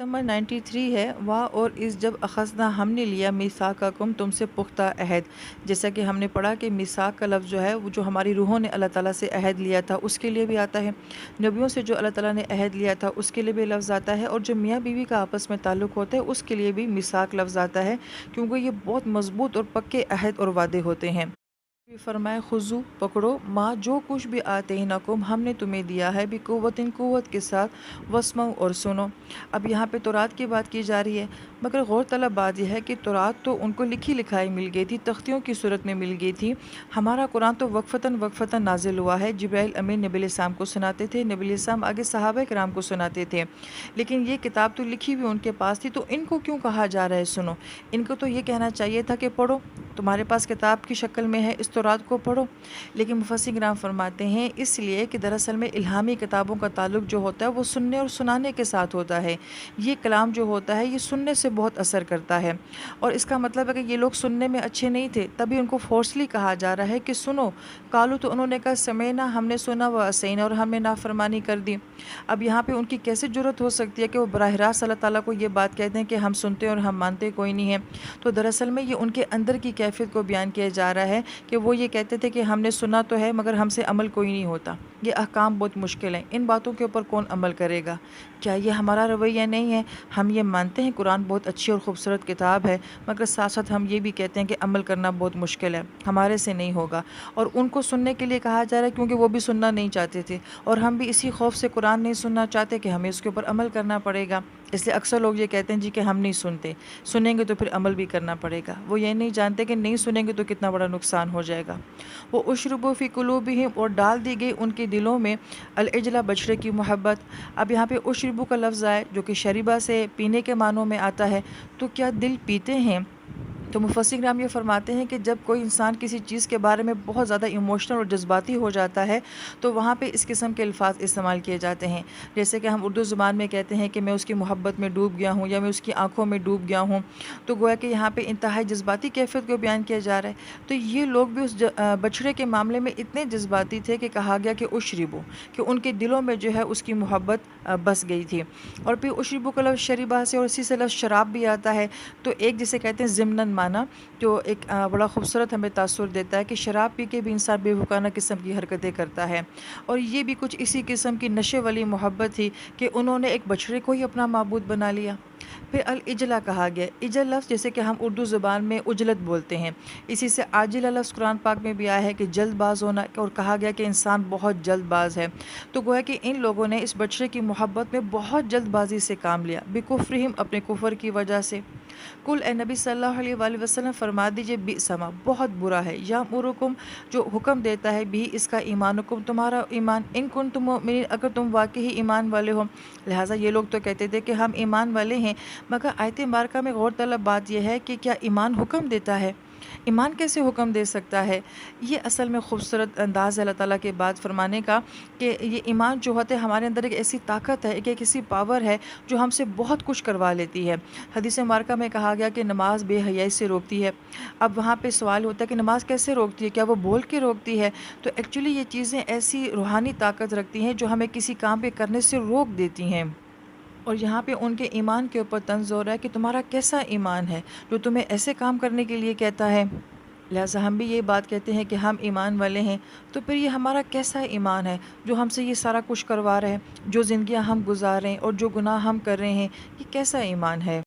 Number 93 है, वाह और इस जब अखज़ना हमने लिया मीसाक़कुम तुमसे पुख्ता अहद। जैसा कि हमने पढ़ा कि मीसाक का लफ्ज़ जो है वो जो हमारी रूहों ने अल्लाह ताला से अहद लिया था उसके लिए भी आता है। नबियों से जो अल्लाह ताला ने अहद लिया था उसके लिए भी लफ्ज़ आता है, और जो मियाँ बीवी का आपस में ताल्लुक़ होता है उसके लिए भी मीसाक लफ्ज़ आता है, क्योंकि ये बहुत मज़बूत और पक्के अहद और वादे होते हैं। भी फरमाए खुज़ू पकड़ो माँ जो कुछ भी आतैनाकुम हमने तुम्हें दिया है बिकुव्वतिन कुव्वत के साथ, वस्मऊ और सुनो। अब यहाँ पे तौरात की बात की जा रही है, मगर गौर तलब बात यह है कि तौरात तो उनको लिखी लिखाई मिल गई थी, तख्तियों की सूरत में मिल गई थी। हमारा कुरान तो वक्फ़तन नाजिल हुआ है। जिब्राइल अमीन नबी अलैहिस्सलाम को सुनाते थे, नबी अलैहिस्सलाम आगे सहाबा किराम को सुनाते थे, लेकिन ये किताब तो लिखी हुई उनके पास थी, तो इनको क्यों कहा जा रहा है सुनो? इनको तो ये कहना चाहिए था कि पढ़ो, तुम्हारे पास किताब की शक्ल में है, इस तौरात को पढ़ो। लेकिन मुफस्सिर किराम फरमाते हैं इसलिए कि दरअसल में इल्हामी किताबों का ताल्लुक जो होता है वो सुनने और सुनाने के साथ होता है। ये कलाम जो होता है ये सुनने से बहुत असर करता है, और इसका मतलब है कि ये लोग सुनने में अच्छे नहीं थे, तभी उनको फोर्सली कहा जा रहा है कि सुनो। कालू तो उन्होंने कहा समेना, हमने सुना, व असैना, और हमने नाफरमानी कर दी। अब यहाँ पे उनकी कैसे जुर्रत हो सकती है कि वो बराह रास्त अल्लाह ताला को ये बात कहते हैं कि हम सुनते हैं और हम मानते कोई नहीं है? तो दरअसल में ये उनके अंदर की कैफियत को बयान किया जा रहा है कि वो ये कहते थे कि हमने सुना तो है मगर हमसे अमल कोई नहीं होता, ये अहकाम बहुत मुश्किल हैं, इन बातों के ऊपर कौन अमल करेगा? क्या ये हमारा रवैया नहीं है? हम ये मानते हैं कुरान बहुत अच्छी और ख़ूबसूरत किताब है, मगर साथ साथ हम ये भी कहते हैं कि अमल करना बहुत मुश्किल है, हमारे से नहीं होगा। और उनको सुनने के लिए कहा जा रहा है क्योंकि वो भी सुनना नहीं चाहते थे, और हम भी इसी खौफ से कुरान नहीं सुनना चाहते कि हमें इसके ऊपर अमल करना पड़ेगा। इसलिए अक्सर लोग ये कहते हैं जी कि हम नहीं सुनते, सुनेंगे तो फिर अमल भी करना पड़ेगा। वो ये नहीं जानते कि नहीं सुनेंगे तो कितना बड़ा नुकसान हो जाएगा। वो उशरबू फ़ी कुलूबिहिम, और डाल दी गई उनके दिलों में अल इजला बछड़े की मोहब्बत। अब यहाँ पे उशरबू का लफ्ज़ आए जो कि शरीबा से पीने के मानों में आता है, तो क्या दिल पीते हैं? तो मुफस्सिर किराम ये फरमाते हैं कि जब कोई इंसान किसी चीज़ के बारे में बहुत ज़्यादा इमोशनल और जज्बाती हो जाता है तो वहाँ पे इस किस्म के अल्फाज इस्तेमाल किए जाते हैं। जैसे कि हम उर्दू ज़ुबान में कहते हैं कि मैं उसकी मोहब्बत में डूब गया हूँ, या मैं उसकी आंखों में डूब गया हूँ, तो गोया कि यहाँ पे इंतहाई जज्बाती कैफियत को बयान किया जा रहा है। तो ये लोग भी उस बछड़े के मामले में इतने जज्बाती थे कि कहा गया कि उशरिबू, कि उनके दिलों में जो है उसकी मोहब्बत बस गई थी। और फिर उशरिबू का लफ्ज़ शरीबा से, और इसी से लफ्ज़ शराब भी आता है। तो एक जिसे कहते हैं ज़िमनन माना, जो एक बड़ा खूबसूरत हमें तासुर देता है कि शराब पी के भी इंसान बेवकूफ़ाना किस्म की हरकतें करता है। और ये भी कुछ इसी किस्म की नशे वाली मोहब्बत थी कि उन्होंने एक बछड़े को ही अपना माबूद बना लिया। फिर अल इजला कहा गया, इजल लफ्ज़ जैसे कि हम उर्दू ज़ुबान में उजलत बोलते हैं, इसी से आजिला लफ्ज़ कुरान पाक में भी आया है कि जल्दबाज होना, और कहा गया कि इंसान बहुत जल्दबाज है। तो गोया कि इन लोगों ने इस बछड़े की मोहब्बत में बहुत जल्दबाजी से काम लिया, बिकुफ्रिहिम, अपने कुफर की वजह से। कुल ए नबी सल्लल्लाहु अलैहि वसल्लम फरमा दीजिए बिसमा, बहुत बुरा है, या मुरुकुम, जो हुक्म देता है भी इसका ईमानुकुम, तुम्हारा ईमान, इन कुन तुम मोमिनीन, अगर तुम वाकई ही ईमान वाले हो। लिहाजा ये लोग तो कहते थे कि हम ईमान वाले हैं, मगर आयत मार्का में गौर तलब बात यह है कि क्या ईमान हुक्म देता है? ईमान कैसे हुक्म दे सकता है? ये असल में खूबसूरत अंदाज़ है अल्लाह ताला के बात फरमाने का, कि ये ईमान जो होता है हमारे अंदर एक ऐसी ताकत है, एक ऐसी पावर है जो हमसे बहुत कुछ करवा लेती है। हदीस मार्का में कहा गया कि नमाज बेहयाई से रोकती है। अब वहाँ पे सवाल होता है कि नमाज कैसे रोकती है? क्या वो बोल के रोकती है? तो एक्चुअली ये चीज़ें ऐसी रूहानी ताकत रखती हैं जो हमें किसी काम पे करने से रोक देती हैं। और यहाँ पे उनके ईमान के ऊपर तंज़ हो रहा है कि तुम्हारा कैसा ईमान है जो तुम्हें ऐसे काम करने के लिए कहता है। लिहाजा हम भी ये बात कहते हैं कि हम ईमान वाले हैं, तो फिर ये हमारा कैसा ईमान है जो हमसे ये सारा कुछ करवा रहा है, जो ज़िंदगियाँ हम गुजार रहे हैं और जो गुनाह हम कर रहे हैं, ये कैसा ईमान है?